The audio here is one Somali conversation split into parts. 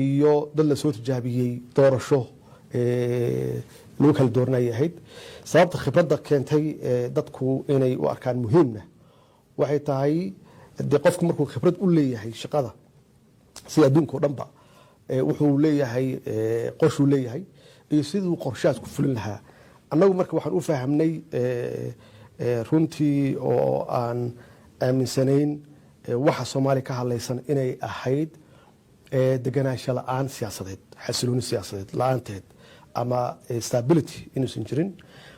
iyo dad la soo tijaabiyey doorasho lagu kala dooranayay ahayd sababta khibradda keentay dadku inay u arkaan muhiimna waxay tahay dee qofku markuu khibrad u leeyahay shaqada sida adduunka oo dhanba wuxuu leeyahay qorshuu leeyahay iyo siduu qorshahaas ku fulin lahaa annagu marka waxaan u fahamnay runtii oo aan aaminsanayn waxa Soomaaliya ka hadlaysan inay ahayd deganaansho la'aan siyaasadeed xasilooni siyaasadeed la'aanteed ama stability inuusan jirin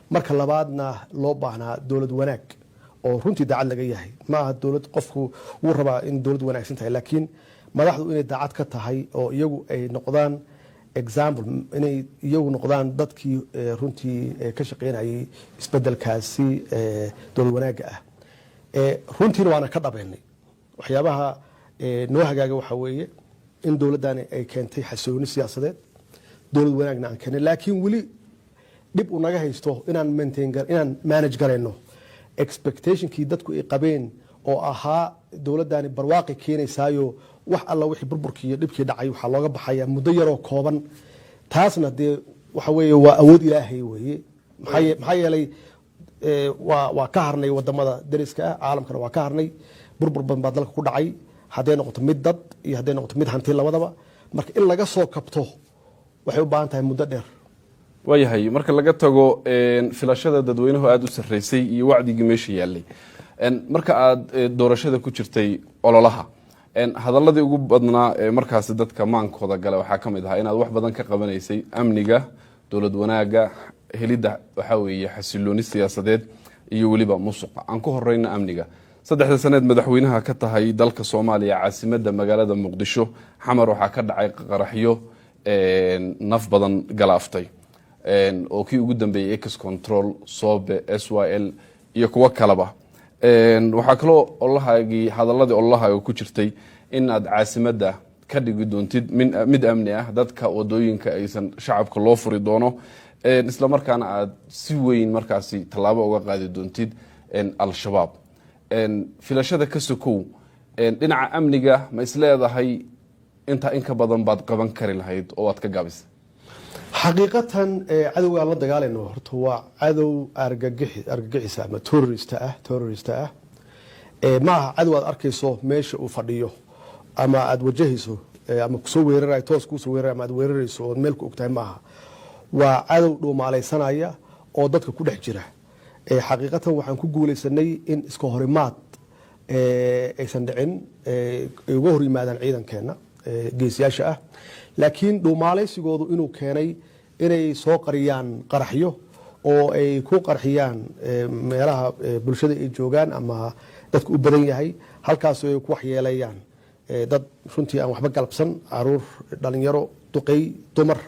marka labaadna loo baahnaa dowlad wanaag oo runtii daacad laga yahay ma aha dowlad qofku uu rabaa in dowlad wanaagsan tahay laakiin madaxdu inay daacad ka tahay oo iyagu ay noqdaan example inay iyagu noqdaan dadkii runtii ka shaqeynayay isbedelkaasi dowlad wanaaga ah runtiina waana ka dhabeynay waxyaabaha noo hagaaga waxa weeye in dowladdan ay keentay xasilooni siyaasadeed dowlad wanaagna aan keenay laakiin weli dib u naga haysto inaan manage garayno expectationkii dadku ay qabeen oo ahaa dowladdani barwaaqi keenaysaayo wax alla wixii burburkii iyo dhibkii dhacay waxaa looga baxaya muddo yaroo kooban taasna dee waxa weeye waa awood ilaahay weeye maxaa yeelay waa ka harnay wadamada dariska ah caalamkana waa ka harnay burbur badan baa dalka ku dhacay hadday noqoto mid dad iyo hadday noqoto mid hanti labadaba marka in laga soo kabto waxay u baahan tahay muddo dheer waayahay marka laga tago filashada dadweynuhu aada u sarreysay iyo wacdigii meesha yaallay marka aada doorashada ku jirtay ololaha hadaladii ugu badnaa markaasi dadka maankooda gale waxaa ka mid ahaa inaad wax badan ka qabanaysay amniga dowlad wanaaga helidda waxaa weeye xasilooni siyaasadeed iyo weliba musuqa aan ku horeyna amniga 3 saneed madaxweynaha ka tahay dalka Soomaaliya caasimadda magaalada Muqdisho xamar waxaa ka dhacay qaraxyo naf badan galaaftay oo kii ugu dambeeyay Ex Control Sobe SYL iyo kuwa kalaba waxaa kaloo olahaagii hadaladii olahaaga ku jirtay in aad caasimadda ka dhigi doontid mid amni ah dadka wadooyinka aysan shacabka loo furi doono isla markaana aad si weyn markaasi tallaabo uga qaadi doontid al-shabaab filashada ka sokow dhinaca amniga ma isleedahay inta in ka badan baad qaban kari lahayd oo aad ka gaabisay xaqiiqatan cadowga aan la dagaalayno horta waa cadow argagixisa ama terrorist ah ma aha cadow aad arkayso meesha uu fadhiyo ama aad wajahayso ama kusoo weerarayo toos kusoo weerarayo ama aad weerarayso oo meel ku ogtahay ma aha waa cadow dhuumaalaysanaya oo dadka ku dhex jira xaqiiqatan waxaan ku guulaysanay in iska horimaad aysan dhicin ay uga hor yimaadaan ciidankeena geesiyaasha ah laakiin dhuumaalaysigoodu inuu keenay inay soo qariyaan qaraxyo oo ay ku qarxiyaan meelaha bulshada ay joogaan ama dadku u badan yahay halkaas ay ku waxyeelayaan dad runtii aan waxba galabsan caruur dhalinyaro duqey dumar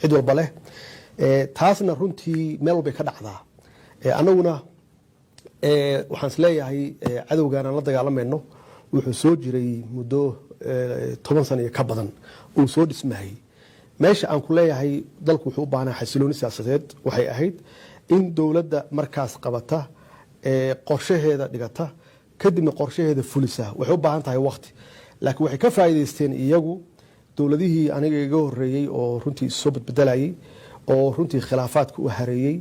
cid walba leh taasna runtii meel walbay ka dhacdaa annaguna waxaan is leeyahay cadowgan aan la dagaalamayno wuxuu soo jiray muddo 10 sano iyo ka badan uu soo dhismayay meesha aan ku leeyahay dalku wuxuu u baahnaa xasilooni siyaasadeed waxay ahayd in dowladda markaas qabata qorshaheeda dhigata kadibna qorshaheeda fulisa waxay u baahan tahay waqti laakiin waxay ka faa'iideysteen iyagu dowladihii aniga iga horeeyay oo runtii soo bedbedelayay oo runtii khilaafaadka u hareeyay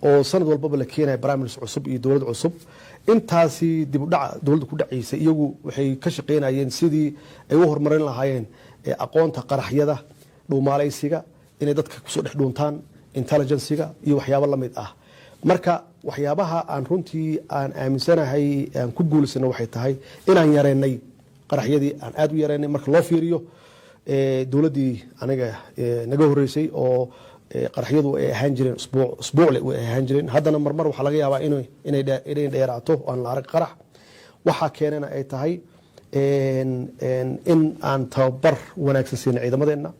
oo sanad walbaba la keenay barnaamij cusub iyo dowlad cusub intaasi dib u dhac dowladda ku dhacaysay iyagu waxay ka shaqeynayeen sidii ay u horumarin lahaayeen aqoonta qaraxyada dhuumaalaysiga inay dadka kusoo dhex dhuuntaan intelligencega iyo waxyaabo la mid ah marka waxyaabaha aan runtii aan aaminsanahay aan ku guulaysanay waxay tahay inaan yareynay qaraxyadii aan aad u yareynay marka loo fiiriyo dowladdii aniga naga horeysay oo qaraxyadu ay ahaan jireen usbuucle ay ahaan jireen haddana marmar waxaa laga yaabaa inay dheeraato aan la arag qarax waxaa keenana ay tahay in aan tababar wanaagsan siinay ciidamadeenna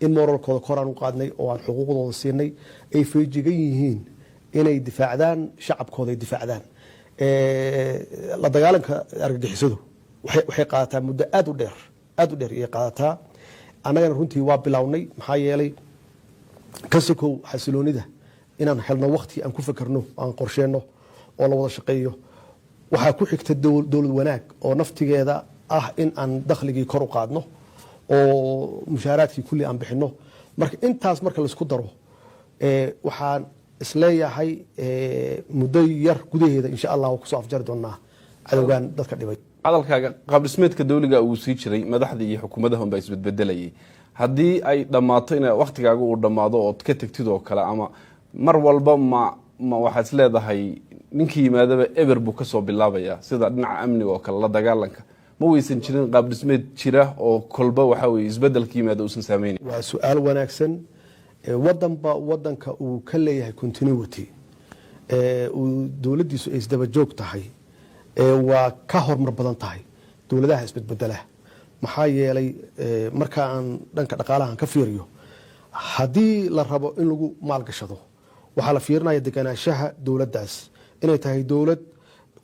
in moralkooda kor aan u qaadnay oo aan xuquuqdooda siinay ay feejigan yihiin inay difaacdaan shacabkooda ay difaacdaan la dagaalanka argagixisadu waxay qaadataa muddo aad u dheer ayay qaadataa annagana runtii waa bilownay maxaa yeelay ka sokow xasiloonida inaan helno waqti aan ku fakarno aan qorsheenno oo la wada shaqeeyo waxaa ku xigta dowlad wanaag oo naftigeeda ah in aan dakhligii kor u qaadno oo mushaaraadkii kulli aan bixino marka intaas marka la isku daro waxaan isleeyahay muddo yar gudaheeda insha Allah kusoo afjari doonaa cadowgan dadka dhibay hadalkaaga qaab dhismeedka dawliga uu sii jiray madaxda iyo xukuumadaha unbaa isbedbedelayay haddii ay dhammaato in waqtigaaga uu dhammaado ood ka tagtid oo kale ama mar walba ma waxaad isleedahay ninkii yimaadaba eber buu kasoo bilaabayaa sida dhinaca amniga oo kale la dagaalanka ma weysan jirin qaab dhismeed jira oo kolba waxa weye isbedelka yimaada uusan saameynin waa su-aal wanaagsan wadanba wadanka uu ka leeyahay continuity uu dowladdiisu ay isdaba joog tahay waa ka horumar badan tahay dowladaha isbedbedela maxaa yeelay marka aan dhanka dhaqaalahan ka fiiriyo haddii la rabo in lagu maalgashado waxaa la fiirinaya deganaanshaha dowladdaas inay tahay dowlad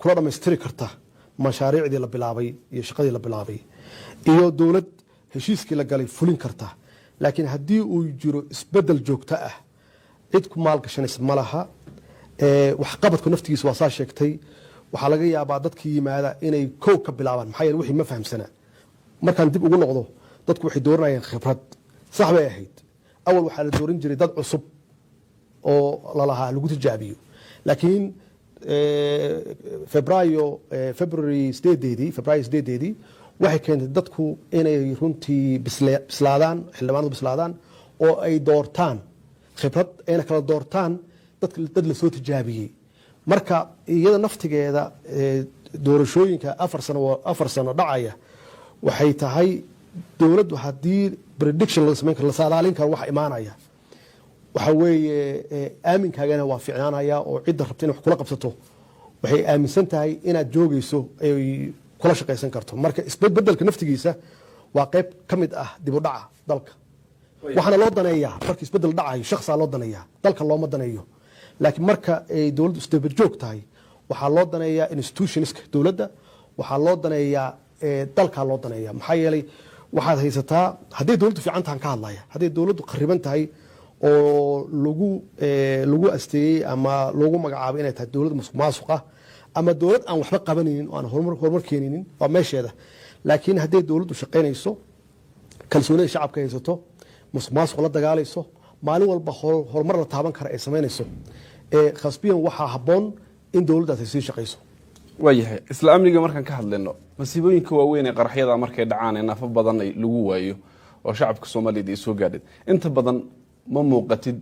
kula dhammaystiri karta mashaariicdii la bilaabay iyo shaqadii la bilaabay iyo dowlad heshiiskii la galay fulin karta laakiin haddii uu jiro isbedel joogto ah cid ku maalgashanaysa ma laha waxqabadku naftigiisa waa saa sheegtay waxaa laga yaabaa dadkii yimaada inay kow ka bilaabaan maxaa yeele wixii ma fahamsana markaan dib ugu noqdo dadku waxay dooranayeen khibrad sax bay ahayd awal waxaa la dooran jiray dad cusub oo lalahaa lagu tijaabiyo laakiin February 8 waxay keentay dadku inay runtii bislaadaan xildhibaanadu bislaadaan oo ay doortaan khibrad ayna kala doortaan dad la soo tijaabiyey marka iyada naftigeeda doorashooyinka 4 sano dhacaya waxay tahay dowladdu haddii prediction la sameyn karo la saadaalin karo waxa imaanaya waxa weeye aaminkaagana waa fiicnaanaya oo cidda rabta inay wax kula qabsato waxay aaminsan tahay inaad joogayso ay kula shaqaysan karto marka isbedbedelka naftigiisa waa qayb ka mid ah dib u dhaca dalka waxaana loo daneeyaa marka isbedel dhacayo shakhsiga loo daneeyaa dalka looma daneeyo laakiin marka ay dowladdu isdaba joog tahay waxaa loo daneeyaa institutionska dowladda waxaa loo daneeyaa dalka loo daneeyaa maxaa yeelay waxaad haysataa hadday dowladdu fiican tahan ka hadlaya hadday dowladdu qariban tahay oo lagu asteeyey ama lagu magacaabay inay tahay dowlad musuq ah ama dowlad aan waxba qabanaynin oo aan horumar keenaynin waa meesheeda laakiin hadday dowladdu shaqaynayso kalsoonida shacabka haysato musuq la dagaalayso maalin walba horumar la taaban kara ay samaynayso khasbiyan waxaa habboon in dowladdaas ay sii shaqayso waayahay isla amniga markaan ka hadlayno masiibooyinka waaweyn ee qaraxyada markay dhacaan ee naafo badan lagu waayo oo shacabka Soomaaliyeed ay soo gaadhay inta badan ma muuqatid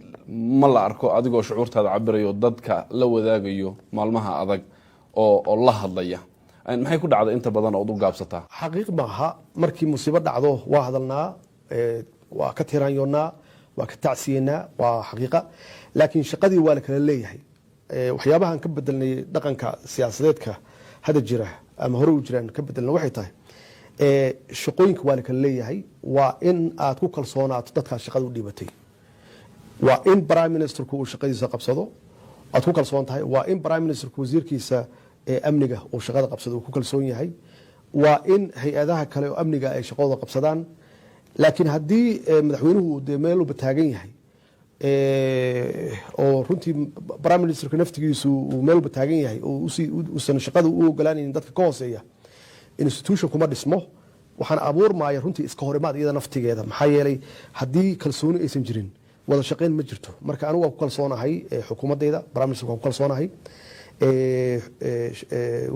ma la arko adigoo shucuurtaada cabirayo dadka la wadaagayo maalmaha adag oo la hadlaya maxay ku dhacday inta badan oo u gaabsataa xaqiiq maaha markii musiibo dhacdo waa hadalnaa waa ka tiraanyoonaa waa ka tacsiyeynaa waa xaqiiqa laakiin shaqadii waa la kala leeyahay waxyaabahan ka bedelnay dhaqanka siyaasadeedka hada jira ama hore u jiraan ka bedelna waxay tahay shaqooyinka waa la kala leeyahay waa in aad ku kalsoonaato dadkaas shaqada u dhiibatay waa in prime ministerku uu shaqadiisa qabsado aad ku kalsoon tahay waa in prime ministerku wasiirkiisa amniga uu shaqada qabsado uu ku kalsoon yahay waa in hay-adaha kale oo amniga ay shaqadooda qabsadaan laakiin haddii madaxweynuhu de meel walba taagan yahay oo runtii prime ministerka naftigiisu uu meel walba taagan yahay oo uusan shaqada u ogolaanaynin dadka ka hooseeya institution kuma dhismo waxaan abuurmaya runtii iska horimaad iyada naftigeeda maxaa yeelay haddii kalsooni aysan jirin wada shaqayn ma jirto marka anigu waan ku kalsoonahay xukuumadeyda prime minister waan ku kalsoonahay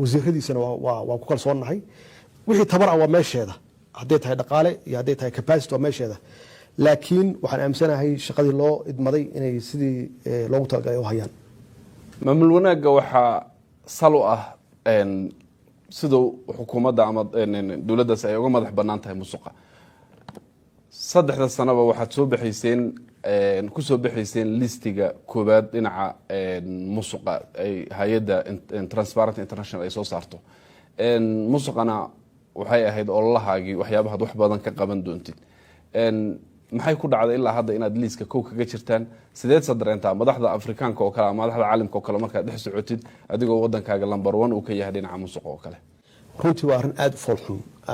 wasiiradiisana waan ku kalsoonahay wixii tabar ah waa meesheeda hadday tahay dhaqaale iyo hadday tahay capacity waa meesheeda laakiin waxaan aaminsanahay shaqadii loo idmaday inay sidii loogu talagalay u hayaan maamul wanaagga waxaa sal u ah sidoo xukuumadda ama dowladdaas ay uga madax bannaan tahay musuqa 3 sanaba waxaad soo bixiseen kusoo bixiseen listiga koobaad dhinaca musuqa ay hay'adda Transparency International ay soo saarto musuqana waxay ahayd ololahaagii waxyaabaha wax badan ka qaban doontid maxay ku dhacday ilaa hadda inaad liiska kow kaga jirtaan sideed sadreenta madaxda Afrikaanka oo kale madaxda caalamka oo kale markaad dhex socotid adigoo wadankaaga number 1 uu ka yahay dhinaca musuqa oo kale runtii waa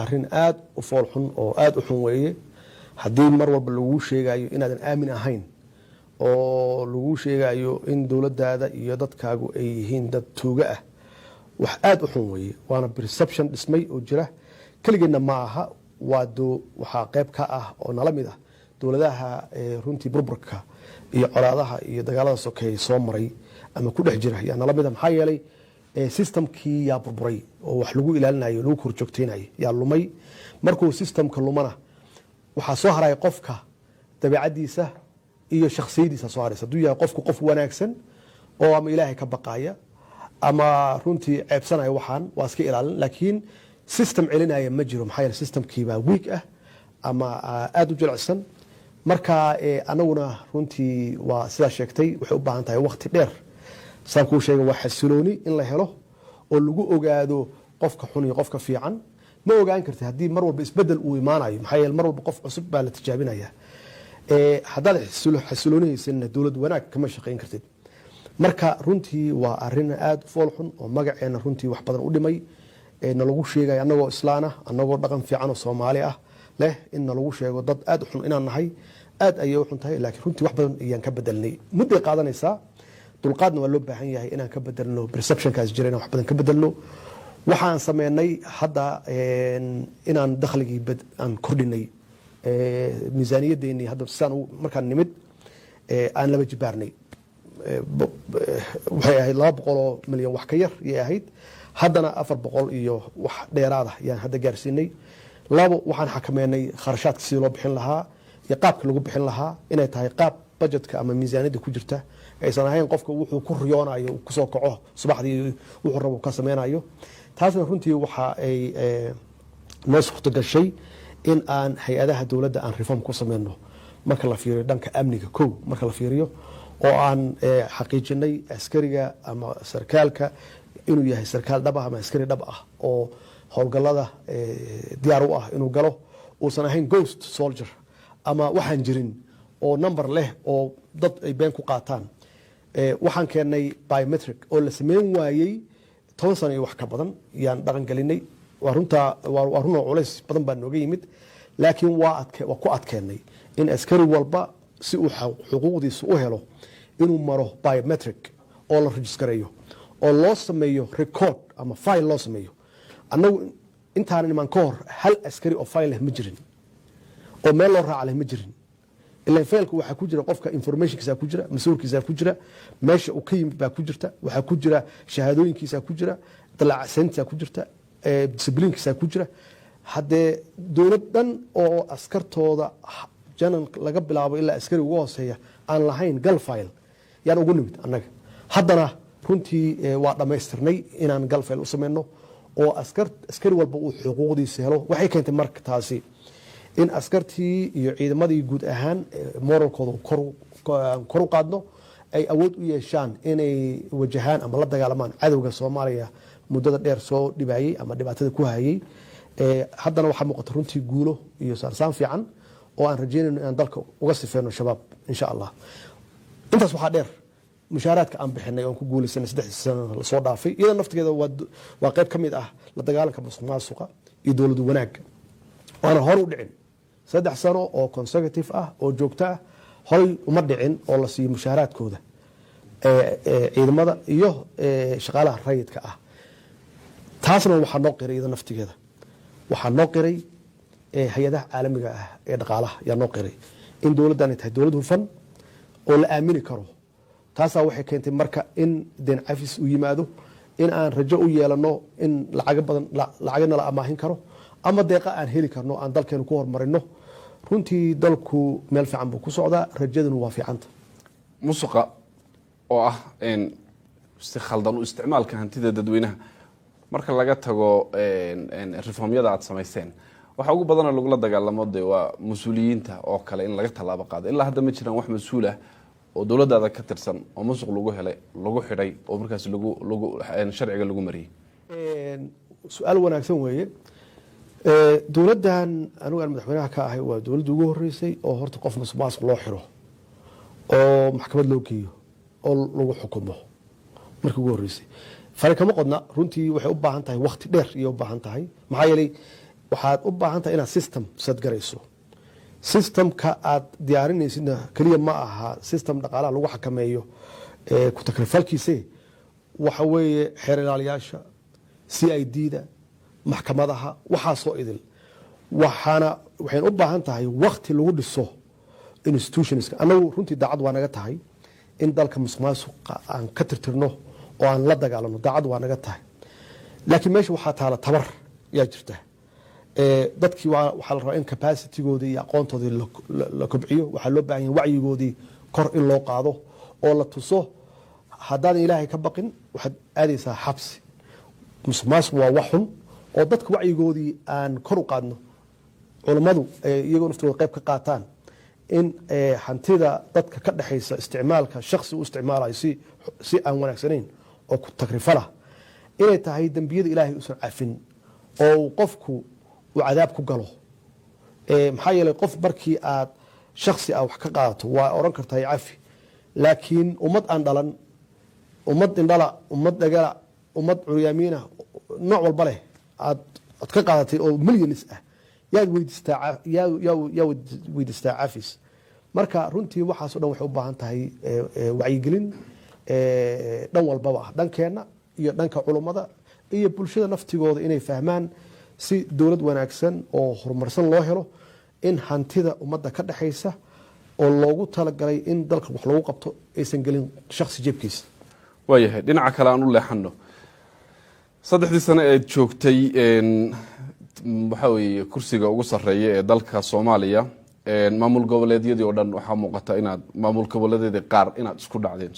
arrin aad u foolxun oo aad u xun weeye haddii mar walba lagu sheegayo inaadan aamin ahayn oo lagu sheegayo in dowladdaada iyo dadkaagu ay yihiin dad tuuga ah wax aad u xun weeye waana perception dhismay oo jira kaligeedna ma aha waxaa qayb ka ah oo nala mid ah dowladaha runtii burburka iyo colaadaha iyo dagaalada sokeeye soo maray ama ku dhex jira yaa nala mid ah maxaa yeelay systemkii yaa burburay oo wax lagu ilaalinayo lagu korjoogteynayo yaa lumay markuu systemka lumana waxaa soo haraya qofka dabeecadiisa iyo shakhsiyadiisa soo haraysa hadduu yahay qofku qof wanaagsan oo ama ilaahay ka baqaya ama runtii ceebsanaya waxaan waa iska ilaalin laakiin system celinaya ma jiro maxaa yeele systemkiibaa weak ah ama aada u jilicsan marka anaguna runtii waa sidaa sheegtay waxay u baahan tahay waqti dheer saan kuu sheega waa xasilooni in la helo oo lagu ogaado qofka xun iyo qofka fiican ma ogaan karti haddii mar walba isbedel uu imaanayo maxaa yeele mar walba qof cusub baa la tijaabinaya haddaad xasiloonihaysanna dowlad wanaag kama shaqayn kartid marka runtii waa arin aada fool xun oo magaceena runtii wax badan u dhimay nalagu sheegay anagoo islaana anagoo dhaqan fiican oo soomaali ah leh in nalagu sheego dad aada u xun inaan nahay aada ayay u xun tahay laakiin runtii wax badan ayaan ka bedelnay mudday qaadanaysaa dulqaadna waa loo baahan yahay inaan ka bedelno perceptionkaas jira inaan wax badan ka bedelno waxaan sameynay hadda inaan dakhligii aan kordhinay miisaaniyadeennii hadda saan markaan nimid aan laba jibaarnay waxay ahayd 200 milyan wax ka yar yay ahayd haddana 400 iyo wax dheeraada yaan hadda gaarsiinay labo waxaan xakameynay kharashaadka sidii loo bixin lahaa iyo qaabka lagu bixin lahaa inay tahay qaab budgetka ama miisaaniyadda ku jirta aysan ahayn qofka wuxuu ku riyoonayo kusoo kaco subaxdii wuxuu rabo ka sameynayo taasna runtii waxa ay noo suurto gashay in aan hay-adaha dowladda aan reform ku sameyno marka la fiiriyo dhanka amniga kow marka la fiiriyo oo aan xaqiijinay askariga ama sarkaalka inuu yahay sarkaal dhab ah ama askari dhab ah oo howlgallada diyaar u ah inuu galo uusan ahayn ghost soldier ama waxaan jirin oo number leh oo dad ay been ku qaataan waxaan keennay biometric oo la sameyn waayey 10 sano iyo wax ka badan yaan dhaqan gelinay waa runoo culays badan baa nooga yimid laakiin waa ku adkeennay in askari walba si uu xuquuqdiisa u helo inuu maro biometric oo la rejistareeyo oo loo sameeyo record ama file loo sameeyo annagu intaan iman ka hor hal askari oo file leh ma jirin oo meel loo raaca leh ma jirin ilaa failku waxaa ku jira qofka informationkiisa ku jira mas-uulkiisa ku jira meesha uu ka yimid baa ku jirta waxaa ku jira shahaadooyinkiisa ku jira dalacaseyntiisa ku jirta discipliinkiisa ku jira haddee dowlad dhan oo askartooda janan laga bilaabo ilaa askari ugu hooseeya aan lahayn gal file yaan ugu nimid annaga haddana runtii waa dhammaystirnay inaan gal file u sameyno oo askari walba uu xuquuqdiisa helo waxay keentay marka taasi in askartii iyo ciidamadii guud ahaan moralkooda kor u qaadno ay awood u yeeshaan inay wajahaan ama la dagaalamaan cadowga soomaaliya muddada dheer soo dhibayey ama dhibaatada ku hayey haddana waxaa muuqata runtii guulo iyo saarsaan fiican oo aan rajeynayno inaan dalka uga sifeyno shabaab insha allah intaas waxaa dheer mushaaraadka aan bixinay oon ku guulaysanay 3 sano la soo dhaafay iyada naftigeeda waa qayb ka mid ah la dagaalanka musuqmaasuqa iyo dowlad wanaagga waana hor u dhicin 3 sano oo consecutive ah oo joogto ah horay uma dhicin oo la siiyo mushaaraadkooda ciidamada iyo shaqaalaha rayidka ah taasna waxaa noo qiray iyada naftigeeda waxaa noo qiray hay-adaha caalamiga ah ee dhaqaalaha yaa noo qiray in dowladdan ay tahay dowlad hufan oo la aamini karo taasaa waxay keentay marka in deen cafis uu yimaado in aan rajo u yeelano in lacagana la amaahin karo ama deeqa aan heli karno aan dalkeenu ku horumarino runtii dalku meel fiican buu ku socdaa rajaduna waa fiicanta musuqa oo ah si khaldan u isticmaalka hantida dadweynaha marka laga tago reformyada aad samayseen waxa ugu badan lagula dagaalamo waa mas-uuliyiinta oo kale in laga tallaabo qaado ilaa hadda ma jiraan wax mas-uul ah oo dowladdaada ka tirsan oo musuq lagu helay lagu xidhay oo markaas sharciga lagu mariyey su-aal wanaagsan weeye dowladdan anigu aan madaxweynaha ka ahay waa dowladda ugu horeysay oo horta qof musuqmaasuq loo xiro oo maxkamad loo geeyo oo lagu xukumo markii ugu horeysay fari kama qodna runtii waxay u baahan tahay waqti dheer iyo u baahan tahay maxaa yeelay waxaad u baahan tahay inaad system sadgarayso systemka aad diyaarinaysidna keliya ma aha system dhaqaalaha lagu xakameeyo ku takrifalkiise waxa weeye xeer ilaaliyaasha CID-da maxkamadaha waxaasoo idil waxay u baahan tahay waqti lagu dhiso institutionska. anagu runtii daacad waa naga tahay in dalka musuqmaasuqa aan ka tirtirno oo aan la dagaalano, daacad waa naga tahay. laakiin meesha waxaa taala tabar yaa jirta. dadkii waxaa la rabaa in capacity-goodii iyo aqoontoodii la kobciyo. waxaa loo baahan yahay wacyigoodii kor in loo qaado oo la tuso. haddaadan ilaahay ka baqin waxaad aadaysaa xabsi. musuqmaasuq waa wax xun oo dadka wacyigoodii aan kor u qaadno, culammadu iyagoo naftooda qayb ka qaataan in hantida dadka ka dhexaysa isticmaalka shakhsi u isticmaalayo si aan wanaagsanayn oo ku tagrifala inay tahay dembiyada ilaahay uusan cafin oo qofku uu cadaab ku galo. maxaa yeelay qof markii aad shakhsi wax ka qaadato waa oran kartaa cafi, laakiin ummad aan dhalan, ummad indhala, ummad dhagala, ummad curyaamiina, nooc walba leh aad ka qaadatay oo milyanis ah yaad weydiistaa cafis. marka runtii waxaas o dhan waxay u baahan tahay wacyigelin dhan walbaba ah, dhankeenna iyo dhanka culummada iyo bulshada naftigooda inay fahmaan si dowlad wanaagsan oo horumarsan loo helo in hantida ummadda ka dhexaysa oo loogu talagalay in dalka wax lagu qabto aysan gelin shakhsi jeebkiisa. waayahay, dhinaca kale aan u leexano. 3 sano ee joogtay waxa weeye kursiga ugu sarreeya ee dalka Soomaaliya, maamul goboleedyadii oo dhan waxaa muuqata inaad maamul goboleedyadii qaar inaad isku dhacdeen.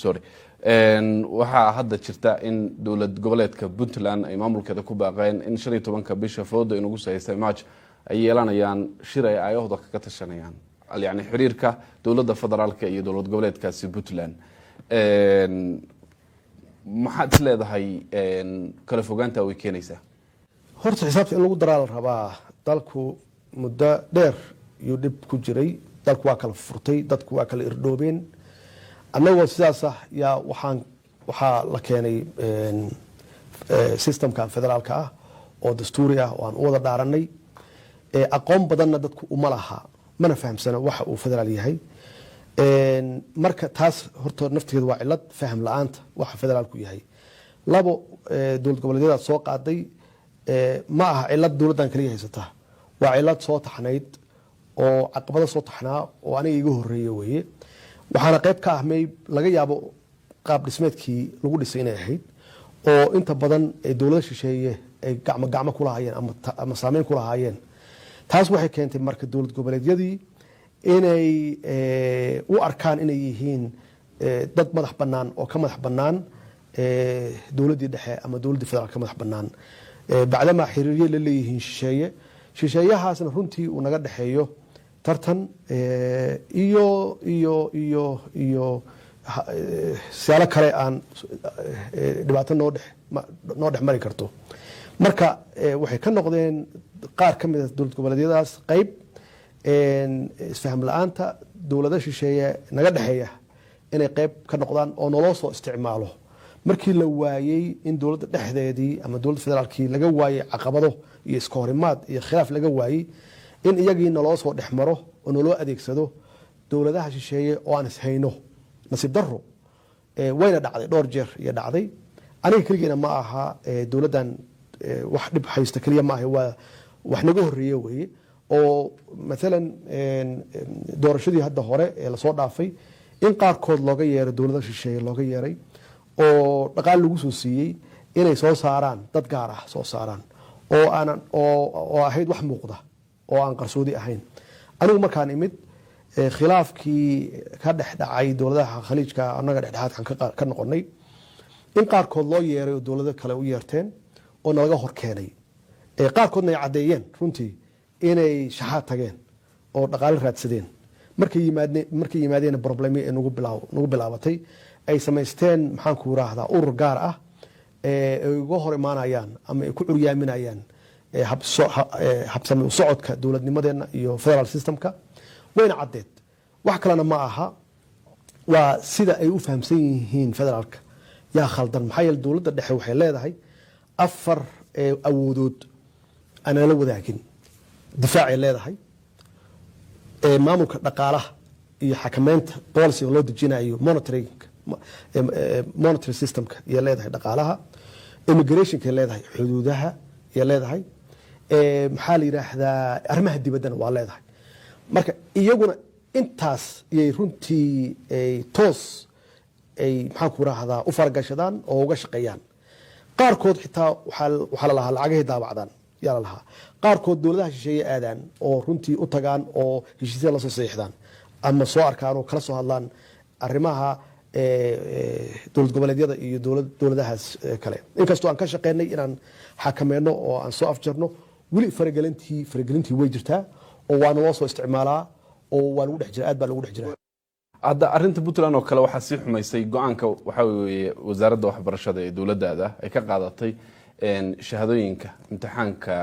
waxaa hadda jirta in dowlad goboleedka Puntland ay maamulkeeda ku baaqeen in 15 bisha foodo inugu sahaysay March ay yeelanayaan shir ay ayahooda ka tashanayaan, yani xiriirka dowladda federaalka iyo dowlad goboleedkaasi Puntland. maxaad isleedahay kala fogaanta way keenaysaa? horta xisaabta in lagu daraa la rabaa. dalku muddo dheer iyo dhib ku jiray, dalku waa kala furtay, dadku waa kala irdhoobeen. annagoo sidaas ah yaa waxaa la keenay systemkan federaalka ah oo dastuuri ah oo aan u wada dhaaranay. aqoon badanna dadku uma laha, mana fahamsana waxa uu federaal yahay. marka taas horta nafteedu waa cilad, faham la-aanta waxa federaalku yahay. labo, dowlad goboleedyadaad soo qaaday ma aha cilad dowladdan kaliya haysata, waa cilad soo taxnayd oo caqabado soo taxnaa oo aniga iga horeeya weeye. waxaana qayb ka ah may laga yaabo qaab dhismeedkii lagu dhisay inay ahayd oo inta badan dowlada shisheeye ay gacmo ku lahaayeen ama saameyn ku lahaayeen. taas waxay keentay marka dowlad goboleedyadii inay u arkaan inay yihiin dad madax bannaan oo ka madax bannaan dowladdii dhexe ama dowladdii federaal ka madax bannaan, bacdamaa xiriirye la leeyihiin shisheeyahaasna runtii uu naga dhexeeyo tartan iyo siyaalo kale aan dhibaato noo dhex mari karto. marka waxay ka noqdeen qaar ka mid a dowlad goboleedyadaas qayb isfaham la-aanta dowlada shisheeye naga dhexeeya inay qayb ka noqdaan oo naloo soo isticmaalo. markii la waayey in dowladda dhexdeedii ama dowladda federaalkii laga waayey caqabado iyo iska horimaad iyo khilaaf laga waayey, in iyagii naloo soo dhex maro oo naloo adeegsado dowladaha shisheeye oo aan ishayno. nasiib daro wayna dhacday, dhowr jeer iyo dhacday. aniga keligeena ma aha dowladdan wax dhib haysta keliya ma aha, waa wax naga horeeye weeye. oo maalan doorashadii hadda hore ee lasoo dhaafay in qaarkood looga yeeray dowlada shisheeye looga yeeray oo dhaqaal lagu soo siiyey inay soo saaraan dad gaar ah soo saaraan oo ahayd wax muuqda oo aan qarsoodi ahayn. anigu markaan imid khilaafkii ka dhex dhacay dowladaha khaliijka annaga dhexdhexaadkan ka noqonay in qaarkood loo yeeray oo dowlado kale u yeerteen oo nalaga hor keenay. qaarkoodna ay caddeeyeen runtii inay shaxaad tageen oo dhaqaale raadsadeen. markay yimaadeen problemi ee nagu bilaabatay ay samaysteen maxaan ku raahdaa urur gaar ah ay uga hor imaanayaan ama ay ku curyaaminayaan habsami u socodka dowladnimadeena iyo federal systemka. wayna caddeed, wax kalena ma aha, waa sida ay u fahamsan yihiin federaalka yaa khaldan. maxaa yeele dowladda dhexe waxay leedahay 4 awoodood aan la wadaagin. difaacay leedahay, maamulka dhaqaalaha iyo xakameynta policy loo dejinayo monitoring systemka iyo leedahay dhaqaalaha, immigrationka leedahay xuduudaha iyo leedahay, maxaa la yiraahdaa arrimaha dibaddana waa leedahay marka iyaguna intaas iyay runtii toos ay maxaan ku raahdaa u faragashadaan oo uga shaqeeyaan qaarkood xitaa waxaa la lahaa lacagahay daabacdaan yaa la lahaa qaarkood dowladaha shisheeye aadaan oo runtii u tagaan oo heshiisyada lasoo saxiixdaan ama soo arkaan oo kala soo hadlaan arrimaha dowlad goboleedyada iyo dowladahaas kale inkastoo aan ka shaqeynay inaan xakameyno oo aan soo afjarno weli faragelintii way jirtaa oo waana loo soo isticmaalaa oo waa lagu dhex jira aad baa lagu dhex jiraa hadda arinta Puntland oo kale waxaa sii xumaysay go'aanka waxa weeye wasaaradda waxbarashada ee dowladda ay ka qaadatay shahaadooyinka imtixaanka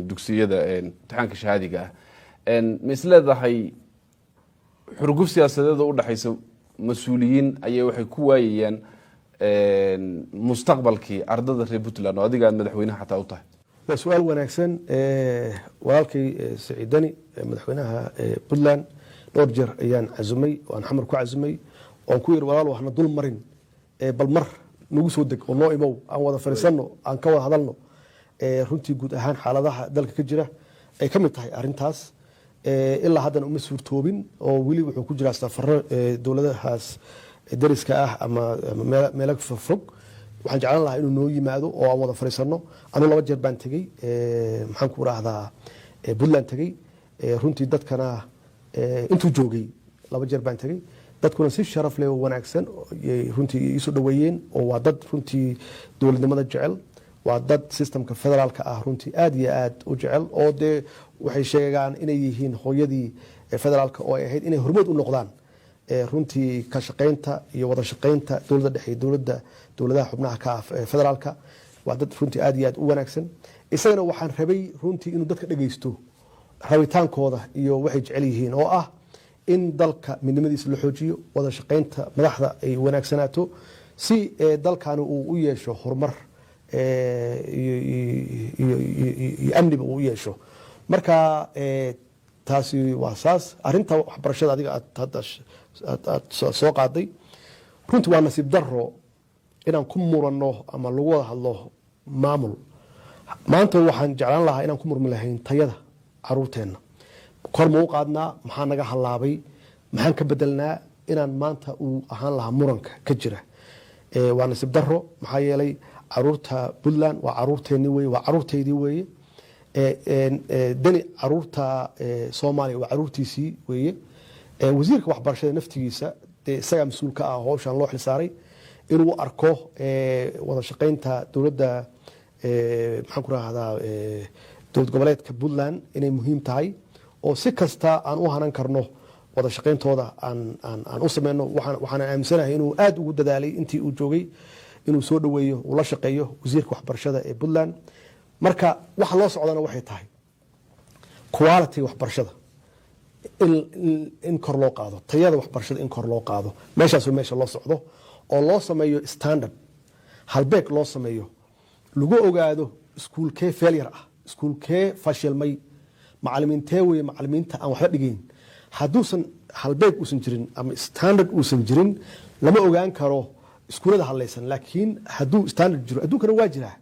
dugsiyada imtixaanka shahaadiga ma isleedahay xurguf siyaasadeed oo u dhaxaysa mas'uuliyiin ayay waxay ku waayayaan mustaqbalkii ardada reer Puntland oo adiga madaxweynaha xataa u tahay waa su'aal wanaagsan walaalkay Saciidani madaxweynaha Puntland dhowr jeer ayaan cazumay oo aan xamar ku cazumay oo ku yiri walaal waxna dul marin bal mar nagu soo deg oo noo imow aan wada fariisano aan ka wada hadalno runtii guud ahaan xaaladaha dalka ka jira ay ka mid tahay arintaas ilaa haddana uma suurtoobin oo weli wuxuu ku jiraa safarro dowladahaas dariska ah ama meelo fog waxaan jeclaan lahaa inuu noo yimaado oo aan wada fariisano anuu 2 jeer baan tegey maxaan ku raahdaa Puntland tegey runtii dadkana intuu joogay 2 jeer baan tegey dadkuna si sharaf leh oo wanaagsan runtii isu dhaweeyeen oo waa dad runtii dowladnimada jecel waa dad systemka federaalka ah runtii aad iyo aad u jecel oo de waxay sheegaan inay yihiin hooyadii federaalka oo ay ahayd inay hormood u noqdaan runtii ka shaqeynta iyo wada shaqeynta dowladda dhexe dowladaha xubnaha ka ah federaalka waa dad runtii aad iyo aad u wanaagsan isagana waxaan rabay runtii inuu dadka dhageysto rabitaankooda iyo waxay jecel yihiin oo ah in dalka midnimadiisa la xoojiyo wada shaqeynta madaxda ay wanaagsanaato si dalkani uu u yeesho horumar iyo amniba uu u yeesho marka taasi waa saas arinta waxbarashada adiga aad soo qaaday runtii waa nasiib daro inaan ku muranno ama lagu wada hadlo maamul maanta waxaan jeclaan lahaa inaan ku murmi lahayn tayada caruurteenna kor ma u qaadnaa maxaa naga halaabay maxaan ka bedelnaa inaan maanta uu ahaan lahaa muranka ka jira waa nasiib daro maxaa yeelay caruurta Puntland waa caruurteeni weeye waa caruurteydii weeye dani caruurta Soomaaliya waa caruurtiisii weeye wasiirka waxbarashada naftigiisa isaga mas'uul ka ah hawshan loo xilsaaray inuu arko wada shaqeynta dowladda maxaan ku raahdaa dowlad goboleedka Puntland inay muhiim tahay oo si kasta aan u hanan karno wada shaqeyntooda aan u sameeyno waxaan aaminsanahay inuu aad ugu dadaalay intii uu joogay inuu soo dhaweeyo uu la shaqeeyo wasiirka waxbarashada ee Puntland marka waxa loo socdana waxay tahay quality waxbarashada in kor loo qaado tayada waxbarashada in kor loo qaado meesha loo socdo oo loo sameeyo standard halbeeg loo sameeyo lagu ogaado iskuulkee failure ah iskuulkee fashilmay macallimiintee weeye macallimiinta aan waxba dhigayn hadduusan halbeeg uusan jirin ama standard uusan jirin lama ogaan karo iskuulada hadlaysan laakiin hadduu standard jiro adduunkana waa jiraa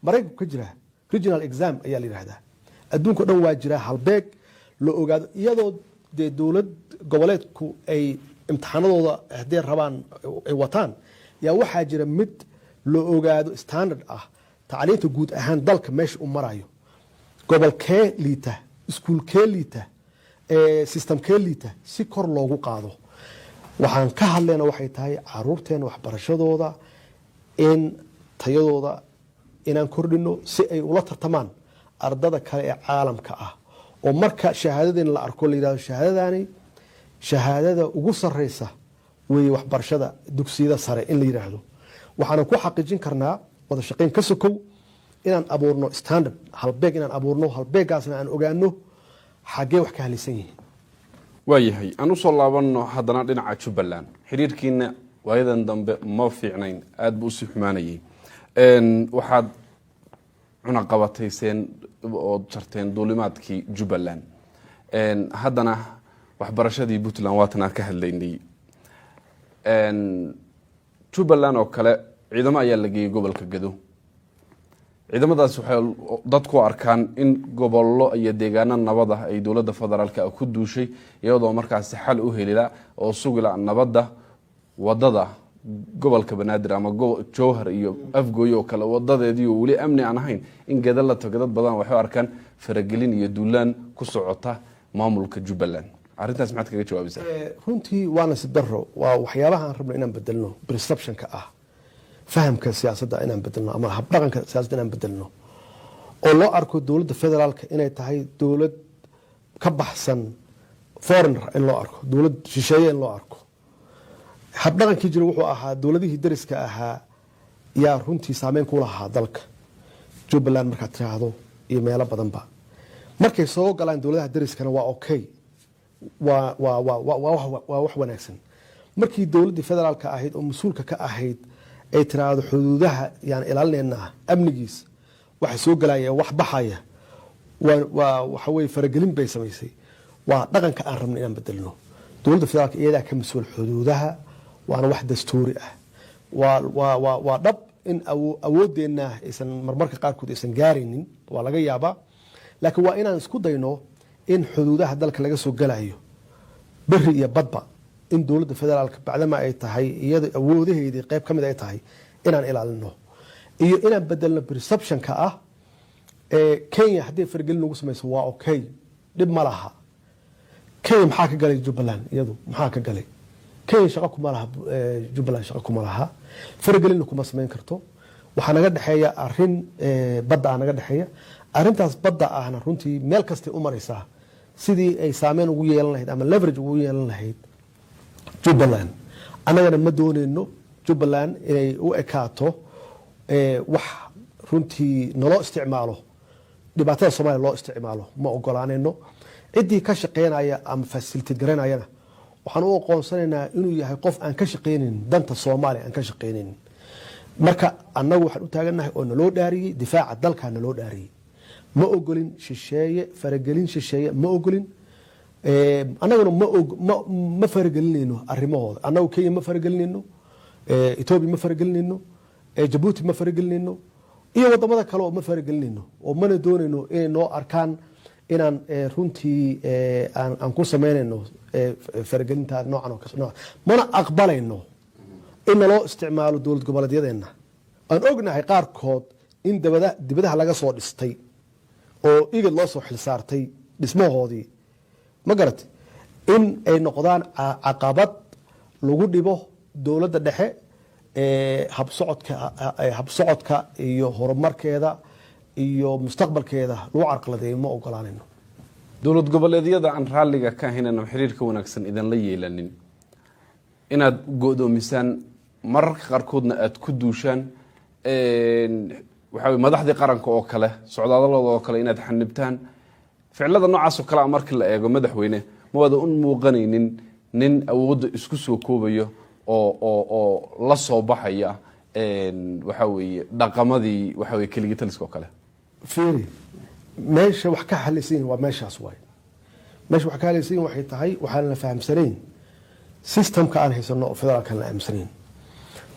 maraykanku ka jiraa regional exam ayaa la yidhaahdaa adduunka dhan waa jiraa halbeeg la ogaado iyadoo dee dowlad goboleedku ay imtixaanadooda hadday rabaan ay wataan yaa waxaa jira mid la ogaado standard ah tacliinta guud ahaan dalka meesha u marayo gobolkee liita iskuulkee liita systemkee liita si kor loogu qaado waxaan ka hadlayna waxay tahay caruurteena waxbarashadooda in tayadooda inaan kordhino si ay ula tartamaan ardada kale ee caalamka ah oo marka shahaadadeen la arko la yiraahdo shahaadadani shahaadada ugu sareysa way waxbarashada dugsiyada sare in la yiraahdo waxaan ku xaqiijin karnaa wada shaqeyn ka sokow inaan abuurno standard halbeeg inaan abuurno halbeegaasna aan ogaano xagee wax ka halisan yihiin waayahay aan u soo laabano haddana dhinaca Jubbaland xiriirkiina waayadan dambe ma fiicnayn aad buu si xumaanayay waxaad cunaqabatayseen oo jarteen duulimaadkii Jubbaland haddana waxbarashadii Puntland waatan ka hadlaynay Jubbaland oo kale ciidamo ayaa la geeyay gobolka Gado ciidamadaas waxay dadku arkaan in gobollo iyo deegaano nabad ah ay dowladda federaalka ku duushay iyadoo markaasi xal u helila oo sugila nabadda wadada gobolka banaadir ama jowhar iyo afgooyo oo kale wadadeedii oo weli amni aan ahayn in gadal la tago dad badan waxay arkaan faragelin iyo duulaan ku socota maamulka Jubbaland arrintaas maxaad kaga jawaabaysaa runtii waana sidaro waa waxyaabaha aan rabno inaan bedelno perception-ka ah fahamka siyaasadda inaan bedelno ama habdhaqanka siyaasadda inaan bedelno oo loo arko dowladda federaalka inay tahay dowlad ka baxsan foreigner in loo arko dowlad shisheeye in loo arko habdhaqankii jira wuxuu ahaa dowladihii dariska ahaa yaa runtii saameyn ku lahaa dalka Jubbaland markaad tiraahdo iyo meelo badanba markay soo galaan dowladaha dariskana waa okay waa wax wanaagsan markii dowladda federaalka ahayd oo mas'uulka ka ahayd ay tiraahdo xuduudaha yaan ilaalinayna amnigiis waxa soo galaya wax baxaya waxa way faragelin bay samaysay waa dhaqanka aan rabno inaan bedelno dowladda federaalka iyada ka mas'uul xuduudaha waana wax dastuuri ah waa dhab in awoodeena aysan marmarka qaarkood aysan gaaraynin waa laga yaabaa laakiin waa inaan isku dayno in xuduudaha dalka laga soo galayo bari iyo badba in dowladda federaalka bacdama ay tahay iyada awoodaheedii qayb ka mid ay tahay inaan ilaalino iyo inaan bedelno perception-ka ah Kenya haddii faragelin lagu samayso waa okay dhib ma laha Kenya maxaa ka galay Jubbaland iyadu maxaa ka galay Kenya shaqo kuma laha Jubbaland shaqo kuma laha faragelin kuma samayn karto waxa naga dhaxeeya arrin badda naga dhaxeeya arrintaas badda ahna runtii meel kasta u maraysaa sidii ay saameyn ugu yeelan lahayd ama leverage ugu yeelan lahayd Jubbaland annagana ma dooneyno Jubbaland inay u ekaato wax runtii naloo isticmaalo dhibaatada Soomaaliya loo isticmaalo ma ogolaanayno cidii ka shaqeynaya ama facilitate garanayana waxaan u aqoonsanaynaa inuu yahay qof aan ka shaqeynin danta Soomaaliya aan ka shaqeynin marka annagu waxaan u taaganahay oo naloo dhaariyay difaaca dalka naloo dhaariyay ma ogolin shisheeye faragelin shisheeye ma ogolin annaguna ma faragelinayno arrimahooda annagu Kenya ma faragelinayno Ethiopia ma faragelinayno Djibouti ma faragelinayno iyo wadamada kale oo ma faragelinayno oo mana doonayno inay noo arkaan inaan runtii aan ku sameynayno faragelinta noocan oo kale mana aqbalayno in loo isticmaalo dowlad goboleedyadeena aan ognahay qaarkood in dibadaha laga soo dhistay oo igad loo soo xilsaartay dhismahoodii ma garatay in ay noqdaan caqabad lagu dhibo dowladda dhexe habsocodka iyo horumarkeeda iyo mustaqbalkeeda lagu carqaladeeyo ma ogolaanayno dowlad goboleedyada aan raalliga ka ahayn xiriirka wanaagsan idan la yeelanin inaad go'doomisaan mararka qaarkoodna aad ku duushaan waxa madaxdii qaranka oo kale socdaaladooda oo kale inaad xanibtaan ficilada noocaas oo kale markii la eego madaxweyne ma wada un muuqanaynin nin awoodda isku soo koobayo oo la soo baxaya waxa weeye dhaqamadii waxa weeye keligii taliska oo kale fiiri meesha wax ka xalisin waa meeshaas waay meesha wax ka xalisin waxay tahay waxaan la fahamsanayn systemka aan haysano oo federaalka la aaminsaneyn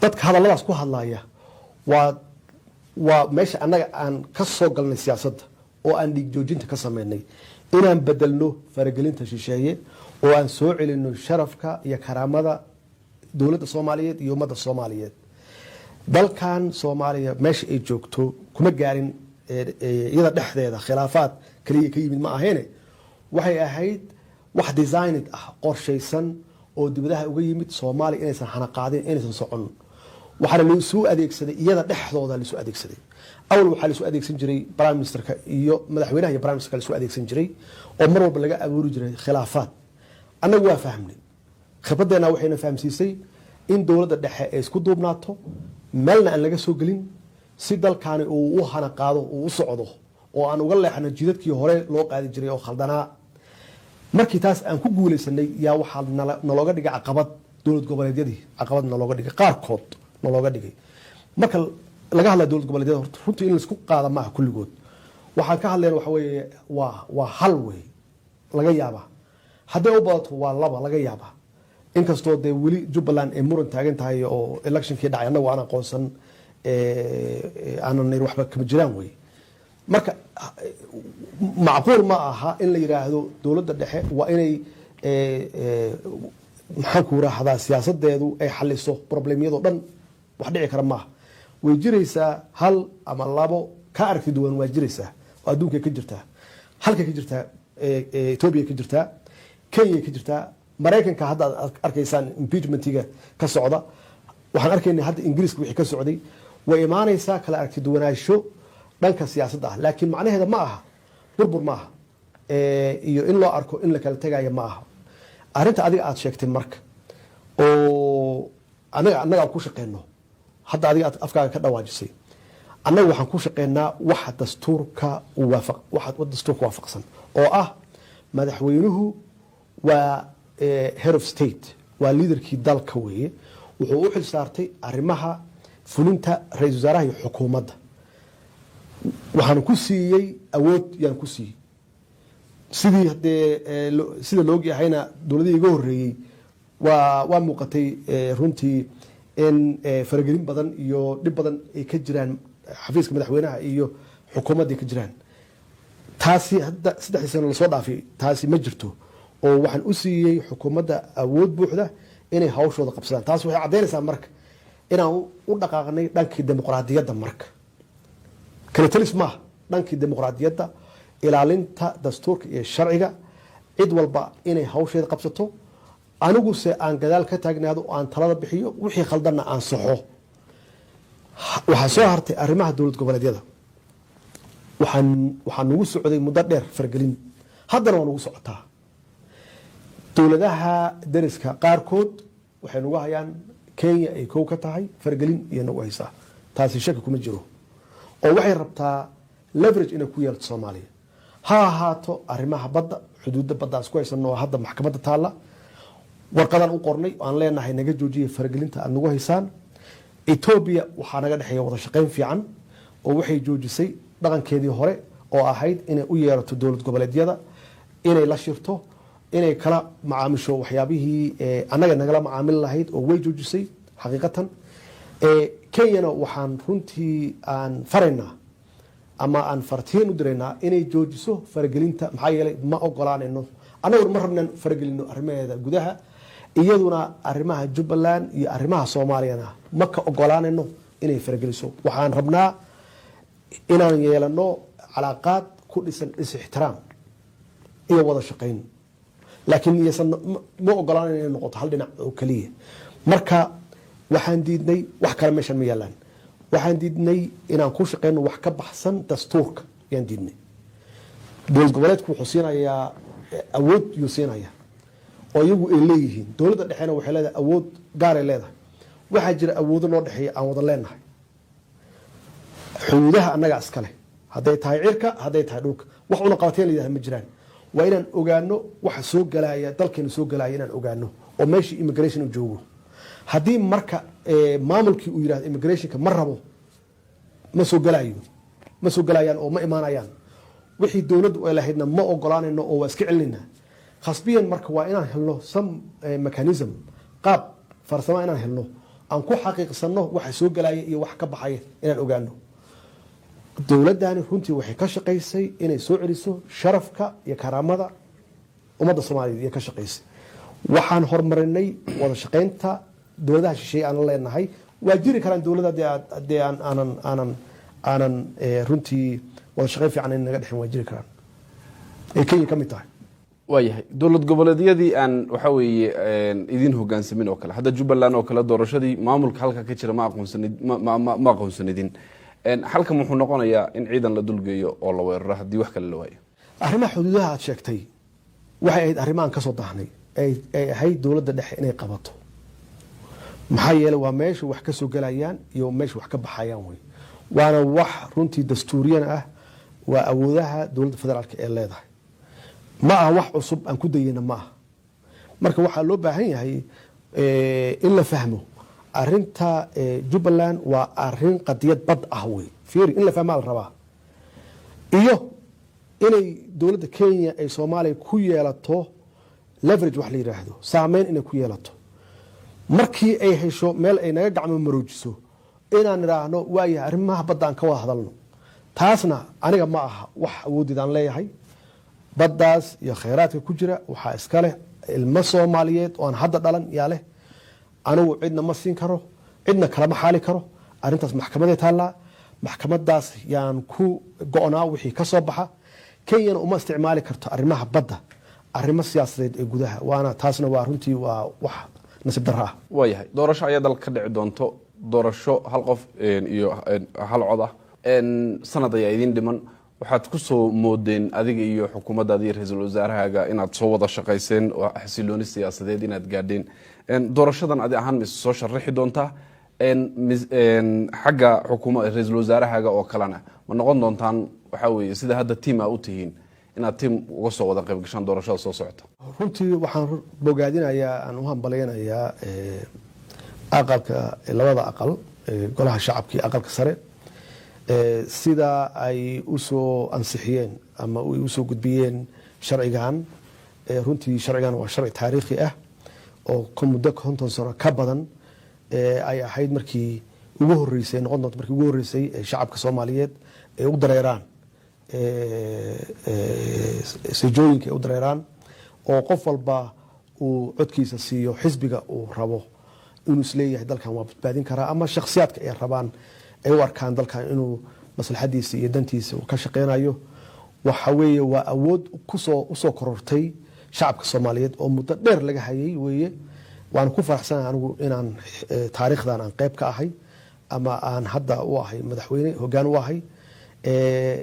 dadka hadalladaas ku hadlaya waa meesha annaga aan ka soo galnay siyaasadda oo aan dhiig joojinta ka sameynay inaan bedelno faragelinta shisheeye oo aan soo celino sharafka iyo karaamada dowladda Soomaaliyeed iyo ummadda Soomaaliyeed dalkan Soomaaliya meesha ay joogto kuma gaarin iyada dhexdeeda khilaafaad kaliya ka yimid ma ahayn waxay ahayd wax designed ah qorshaysan oo dibadaha uga yimid Soomaaliya inaysan xana qaadin inaysan socon waxaana loo soo adeegsaday iyada dhexdooda la soo adeegsaday awal waxa la soo adeegsan jiray prime ministerka iyo madaxweynaha iyo prime ministerka la soo adeegsan jiray oo mar walba laga abuuri jiray khilaafaad annagu waa fahmnay khibradeena waxayna fahamsiisay in dowladda dhexe ay isku duubnaato meelna aan laga soo gelin si dalkaani uu u hana qaado uu u socdo oo aan uga leexno jidadkii hore loo qaadi jiray oo khaldanaa markii taas aan ku guuleysanay yaa waxaa nalooga dhigay caqabad dowlad goboleedyadii caqabad nalooga dhigay qaarkood nalooga dhigay marka laga hadlaa dowlad goboleedyada runtii in laisku qaada maaha kulligood waxaan ka hadlayna waxa weeye waa hal wey laga yaabaa hadday u badato waa laba laga yaabaa inkastoo dee weli Jubbaland ay muran taagan tahay oo electionkii dhacay annagu aan aqoonsan aanan waxba kama jiraan wey. marka macquul ma aha in la yiraahdo dowladda dhexe waa inay maxaan ku raahdaa siyaasadeedu ay xaliso problemyada dhan. wax dhici kara maaha. way jiraysaa hal ama labo ka aragti duwan waa jiraysaa oo adduunka ka jirtaa. halka ka jirtaa Ethiopia ka jirtaa, Kenya ka jirtaa, Mareykanka hadda arkaysaan impeachmentiga ka socda. waxaan arkaynaa hadda Ingiriiska wixii ka socday. way imaanaysaa kala aragti duwanaansho dhanka siyaasadda ah, laakiin macnaheeda ma aha burbur ma aha iyo in loo arko in la kala tagayo ma aha. arrinta adiga aad sheegtay marka oo annaga aan ku shaqeyno hadda adiga aad afkaaga ka dhawaajisay, annaga waxaan ku shaqeynaa waxa dastuurka waafaqsan oo ah madaxweynuhu waa head of state, waa liidarkii dalka weeye. wuxuu u xil saartay arrimaha fulinta ra-iisul wasaaraha iyo xukuumadda. waxaan ku siiyey awood yaan ku siiyey sidii hadee sida la ogyahayna dowladihii iga horeeyey waa muuqatay runtii in faragelin badan iyo dhib badan ay ka jiraan xafiiska madaxweynaha iyo xukuumadda ka jiraan. taasi hadda 3 sano lasoo dhaafay taasi ma jirto oo waxaan u siiyey xukuumadda awood buuxda inay hawshooda qabsadaan. taas waxay cadeynaysaa marka inaan u dhaqaaqnay dhankii dimuqraadiyadda. marka kala talis maaha dhankii dimuqraadiyadda, ilaalinta dastuurka iyo sharciga, cid walba inay hawsheeda qabsato. aniguse aan gadaal ka taagnaado oo aan talada bixiyo, wixii khaldanna aan saxo. waxaa soo hartay arrimaha dowlad goboleedyada. waxaa nagu socday muddo dheer fargelin, haddana waa nagu socotaa. dowladaha dariska qaarkood waxay nagu hayaan, Kenya ay kow ka tahay, fargelin iyo nagu haysaa. taasi shaki kuma jiro. oo waxay rabtaa leverage inay ku yeelato Soomaaliya. ha ahaato arrimaha badda, xuduudda badda isku haysano oo hadda maxkamadda taala. warqadan u qornay aan leenahay naga joojiye fargelinta aad nagu haysaan. Ethiopia waxaa naga dhexeeya wada shaqayn fiican oo waxay joojisay dhaqankeedii hore oo ahayd inay u yeerato dowlad goboleedyada, inay la shirto, inay kala macaamisho waxyaabihii annaga nagala macaamil lahayd oo way joojisay xaqiiqatan. Kenyana waxaan runtii aan faraynaa ama aan fartiin u diraynaa inay joojiso faragelinta. maxaa yeelay ma ogolaanayno, annagu ma rabnaan faragelino arrimaheeda gudaha, iyaduna arrimaha Jubbaland iyo arrimaha Soomaaliyana ma ka ogolaanayno inay farageliso. waxaan rabnaa inaan yeelano calaaqaad ku dhisan is-ixtiraam iyo wada shaqayn, laakiin iysan ma ogolaanayno inay noqoto hal dhinac oo kaliya. marka waxaan diidnay wax kale meeshan ma yaalaan. waxaan diidnay inaan ku shaqeyno wax ka baxsan dastuurka yaan diidnay. dowlad goboleedku wuxuu siinayaa awood yuu siinayaa oo iyagu ay leeyihiin. dowladda dhexena waxay leedahay awood gaaray leedahay. waxaa jira awoodo noo dhexeeya aan wada leenahay. xuduudaha annagaa iskale, hadday tahay cirka, hadday tahay dhulka. wax una qabateen layidhaha ma jiraan. waa inaan ogaano waxa soo galaya dalkeena soo galaya inaan ogaano oo meeshii immigration u joogo. haddii marka maamulkii uu yidhahdo immigrationka ma rabo, ma soo galayaan oo ma imaanayaan. wixii dowladdu ay lahaydna ma ogolaanayno oo waa iska celinayna. khasbiyan marka waa inaan helno some mechanism, qaab farsamo inaan helno aan ku xaqiiqsano waxa soo galaya iyo wax ka baxaya inaan ogaano. dowladdani runtii waxay ka shaqaysay inay soo celiso sharafka iyo karaamada ummadda Soomaaliyeed iyo ka shaqaysay. waxaan horumarinay wada shaqaynta dowladaha shisheeye aan leenahay. waa jiri karaan dowladda hadee aanan runtii wada shaqayn fiican in naga dhexin waa jiri karaan. ay Kenya ka mid tahay. waayahay dowlad goboleedyadii aan waxa weeye idin hoggaansamin oo kale, hadda Jubbaland oo kale doorashadii maamulka halka ka jira ma aqoonsanidin. halkan wuxuu noqonayaa in ciidan la dulgeeyo oo la weeraro haddii wax kale la waayo. arrimaha xuduudaha aad sheegtay waxay ahayd arrimahan ka soo daahnay ay ahayd dowladda dhexe inay qabato. maxaa yeelay waa meesha wax ka soo galayaan iyo meesha wax ka baxayaan wey. waana wax runtii dastuuriyan ah, waa awoodaha dowladda federaalka ee leedahay. ma aha wax cusub aan ku dayeyna ma aha. marka waxaa loo baahan yahay in la fahmo arinta Jubbaland waa arin qadiyad bad ah wey. fiiri in la fahmaa la rabaa. iyo inay dowladda Kenya ay Soomaaliya ku yeelato leverage wax la yiraahdo, saameyn inay ku yeelato. markii ay hesho meel ay naga gacmo maroojiso inaan idhaahno waayahay arrimaha badda aan ka wada hadalno taasna aniga ma aha wax awoodidaan leeyahay baddaas iyo khayraadka ku jira waxaa iska leh ilmo soomaaliyeed oo aan hadda dhalan yaa leh anigu cidna ma siin karo cidna kalama xaali karo arrintaas maxkamaday taallaa maxkamadaas yaan ku go-naa wixii ka soo baxa kenyana uma isticmaali karto arrimaha badda arrimo siyaasadeed ee gudaha waana taasna waa runtii waa wax nasiib darro ah waayahay doorasho ayaa dalka ka dhici doonto doorasho hal qof iyo hal cod ah sanad ayaa idin dhiman waxaad ku soo moodeen adiga iyo xukuumaddaada iyo ra-iisul wasaarahaaga inaad soo wada shaqayseen oo xasilooni siyaasadeed inaad gaadheen doorashadan adi ahaan mise soo sharaxi doontaa xagga ra-iisul wasaarahaaga oo kalena ma noqon doontaan waxaa weeye sida hadda tiim a u tihiin inaad tiim uga soo wada qayb gashaan doorashada soo socota runtii waxaan bogaadinayaa aan u hambalyaynayaa aqalka labada aqal golaha shacabka iyo aqalka sare sida ay usoo ansixiyeen ama ay usoo gudbiyeen sharcigan runtii sharcigan waa sharci taariikhi ah oo muddo 50 sano ka badan ay ahayd markii ugu horeysay noqon doonto markii ugu horeysay shacabka Soomaaliyeed ay u dareeraan sijooyinka ay u dareeraan oo qof walba uu codkiisa siiyo xisbiga uu rabo inuu isleeyahay dalkan waa badbaadin karaa ama shakhsiyaadka ay rabaan ay u arkaan dalkan inuu maslaxadiisa iyo dantiisa uu ka shaqeynayo waxa weeye waa awood usoo korortay shacabka Soomaaliyeed oo muddo dheer laga hayay weeye waan ku faraxsanahay anigu inaan taariikhdan aan qayb ka ahay ama aan hadda u ahay madaxweyne hoggaan u ahay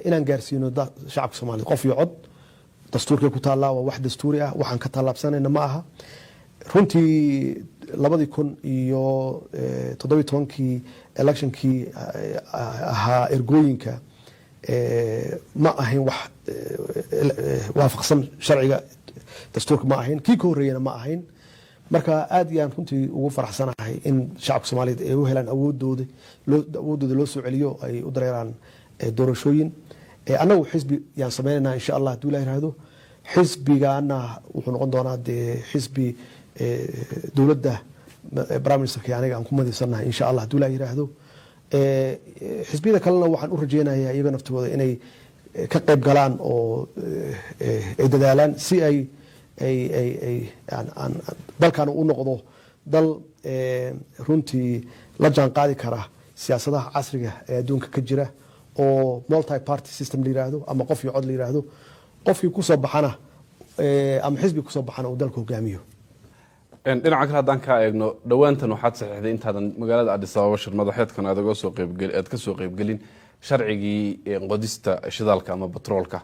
inaan gaarsiino shacabka Soomaaliyeed qof iyo cod dastuurka ku taala waa wax dastuuri ah waxaan ka talaabsanayna ma aha runtii 2017 electionkii ahaa ergooyinka ma ahayn wax waafaqsan sharciga dastuurka ma ahayn kii ka horeeyana ma ahayn marka aad iyaan runtii ugu faraxsanahay in shacabka Soomaaliyeed ay u helaan awoodooda loo soo celiyo ay u dareeraan doorashooyin anagu xisbi yaan sameynaa insha Allah haduu la yiraahdo xisbigana wuxuu noqon doonaa xisbi dawladda barnaamijka aniga aan ku madiisanahay insha Allah haduu la yiraahdo xisbiyada kalena waxaan u rajeynayaa iyaga naftooda inay ka qayb galaan oo ay dadaalaan si ay dalkan u noqdo dal runtii la jaan qaadi kara siyaasadaha casriga ee adduunka ka jira oo multi party system la yiraahdo ama qof iyo cod la yiraahdo qofkii ku soo baxana ama xisbi ku soo baxana uu dalka hogaamiyo dhinaca kale haddaan kaa eegno dhowaantan waxaad saxiixday intaadan magaalada Addis Ababa shir madaxeedkan aad ka soo qaybgelin sharcigii qodista shidaalka ama batroolka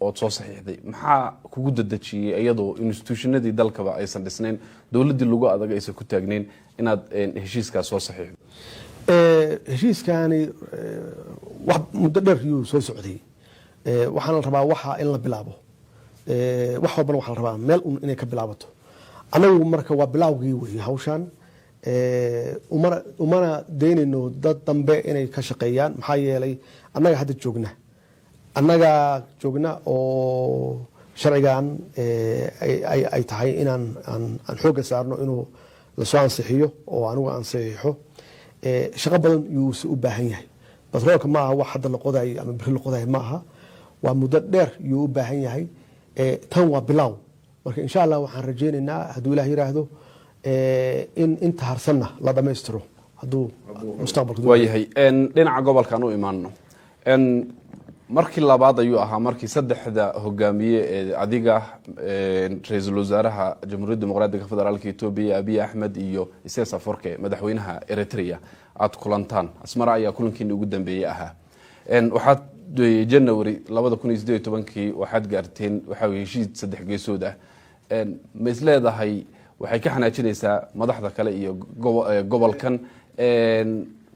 ood soo saxiixday maxaa kugu dadajiyey iyadoo institutionadii dalkaba aysan dhisnayn dowladdii lagu adag aysan ku taagnayn inaad heshiiskaas soo saxiixdo heshiiskani wax muddo dheer yuu soo socday waxaan la rabaa waxa in la bilaabo wax walbana waxaan la rabaa meel inay ka bilaabato anagu marka waa bilaawgii weeye hawshan umana daynayno dad dambe inay ka shaqeeyaan maxaa yeelay annaga hadda annaga joogna oo sharcigan ay tahay inaan xoogga saarno inuu lasoo ansixiyo oo anigu ansixiyo shaqo badan yuu u baahan yahay batroolka ma aha wax hadda la qodayo ama biri la qodayo ma aha waa muddo dheer yuu u baahan yahay tan waa bilaaw marka insha Allah waxaan rajeynaynaa hadduu Ilaah yiraahdo in inta harsanna la dhameystiro hadduu mustaqbalku waayahay dhinaca gobolkan u imaanno markii labaad ayuu ahaa markii saddexda hogaamiye ee adiga ra-iisul wasaaraha jamhuuriyadda dimuqraadiga federaalka Itoobiya Abiy Ahmed iyo Isaas Afwerki madaxweynaha Eritrea aad kulantaan asmara ayaa kulankiina ugu dambeeyay ahaa waxaad January 2018 waxaad gaarteen waxa heshiis saddex geesood ah ma isleedahay waxay ka xanaajinaysaa madaxda kale iyo gobolkan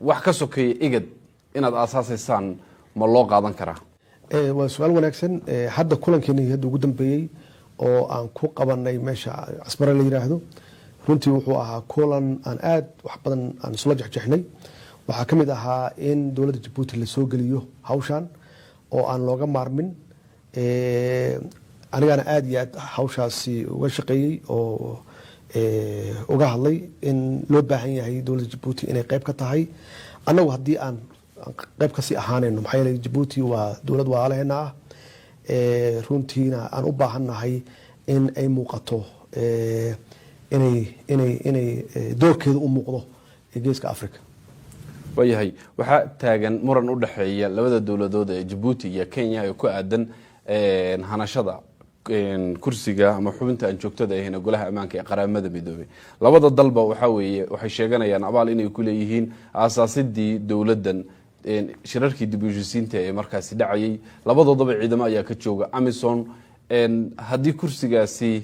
wax ka sokeeyay igad inaad aasaasaysan ma loo qaadan karaa waa su'aal wanaagsan hadda kulankeena hadda ugu dambeeyay oo aan ku qabanay meesha Asmara la yiraahdo runtii wuxuu ahaa kulan aan aad wax badan aan isla jexjeexnay waxa kamid ahaa in dawladda Djibouti la soo galiyo hawshan oo aan looga maarmin anigana aad iyo aad hawshaasi uga shaqeeyay oo uga hadlay in loo baahan yahay dowladda Djibouti inay qayb ka tahay annagu haddii aan qayb ka sii ahaanayno maxaa yeelay Djibouti waa dowlad walaalaheena ah runtiina aan u baahannahay in ay muuqato inay doorkeeda u muuqdo geeska Afrika. waayahay waxaa taagan muran u dhaxeeya labada dowladood ee Djibouti iyo Kenya ee ku aadan hanashada kursiga ama xubinta aan joogtada ahayn golaha ammaanka ee qaramada midoobay labada dalba waxay sheeganayaan abaal inay ku leeyihiin aasaasidii dowladan shirarkii dib u heshiisiinta ee markaasi dhacayay labadoodaba ciidamo ayaa ka jooga Amazon haddii kursigaasi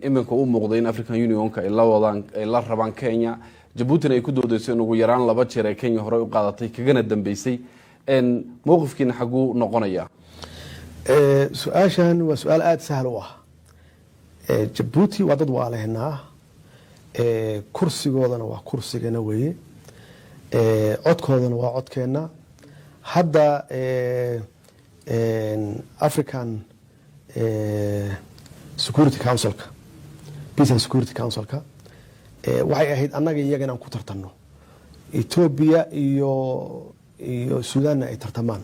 iminka u muuqdo in African Unionka ay la rabaan Kenya Djibouti ay ku doodayso in ugu yaraan 2 jeer ay Kenya hore u qaadatay kagana dambeysay mowqifkiina xaguu noqonaya su-aashan waa su-aal aada sahal u ah Djibouti waa dad walaalaheena kursigoodana waa kursigeena weeye codkoodana waa codkeena hadda African Security Councilka Peace and Security Councilka waxay ahayd annaga iyaga inaan ku tartanno Ethiopia iyo Sudan ay tartamaan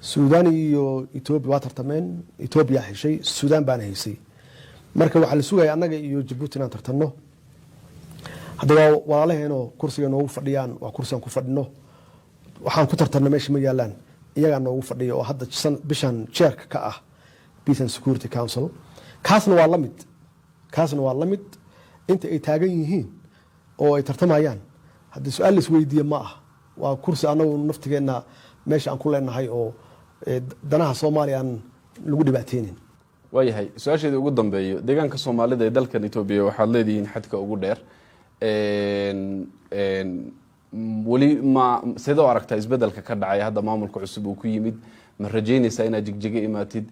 Sudan iyo Ethiopia waa tartameen Ethiopia heshay Sudan baan haysay marka waxa la sugaya annaga iyo Djibouti inaan tartanno haddaba walaalaheeno kursiga noogu fadhiyaan waa kursigan ku fadhino waxaan ku tartanno meesha ma yaalaan iyaga noogu fadhiyo oo hadda bishan chairka ka ah Peace and Security Council kaasna waa la mid inta ay taagan yihiin oo ay tartamayaan haddii su-aal la isweydiiye ma ah waa kursi anagu naftigeena meesha aan ku leenahay oo danaha Soomaaliya aan lagu dhibaateenin waayahay su-aasheedii ugu dambeeyo deegaanka Soomaalida ee dalkan Itoobiya waxaad leedihiin xadka ugu dheer wali ma sidoo aragtaa isbedelka ka dhacay hadda maamulka cusub uu ku yimid ma rajaynaysaa inaad jigjiga imaatid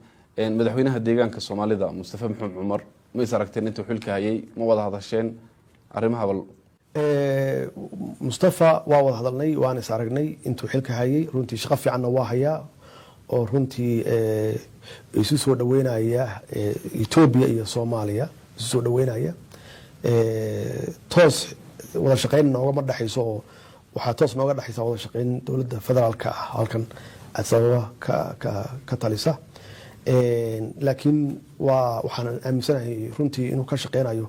madaxweynaha deegaanka Soomaalida Mustafa Maxamed Cumar ma is aragteen intuu xilka hayay ma wada hadasheen arrimaha bal Mustafa waa wada hadalnay waan is aragnay intuu xilka hayay runtii shaqo fiican waa hayaa oo runtii isu soo dhaweynaya Ethiopia iyo Soomaaliya isu soo dhaweynaya toos wada shaqeyn nooga dhaxayso waxa toos nooga dhaxaysa wada shaqeyn dowladda federaalka ah halkan asaba ka talisa laakiin waxaan aaminsanahay runtii inuu ka shaqeynayo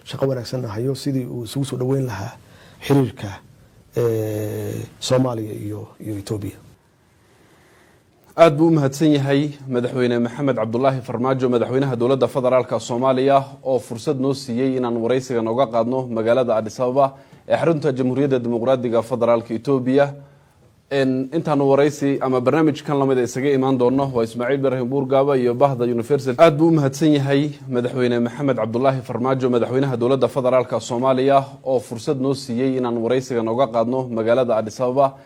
shaqo wanaagsan hayo sidii uu isugu soo dhaweyn lahaa xiriirka Soomaaliya iyo Ethiopia aad buu mahadsan yahay madaxweyne Maxamed Cabdullaahi Farmaajo madaxweynaha dowladda federaalka Soomaaliya oo fursad noo siiyay inaan wareysiga nooga qaadno magaalada Addis Ababa ee xarunta Jamhuuriyadda Dimuqraadiga Federaalka Itoobiya intaan wareysi ama barnaamijkan lamid ah isaga imaan doono waa Ismaaciil Ibrahim Buurgaaba iyo Bahda University aad buu mahadsan yahay madaxweyne Maxamed Cabdullaahi Farmaajo madaxweynaha dowladda federaalka Soomaaliya oo fursad noo siiyay inaan wareysiga nooga qaadno magaalada Addis Ababa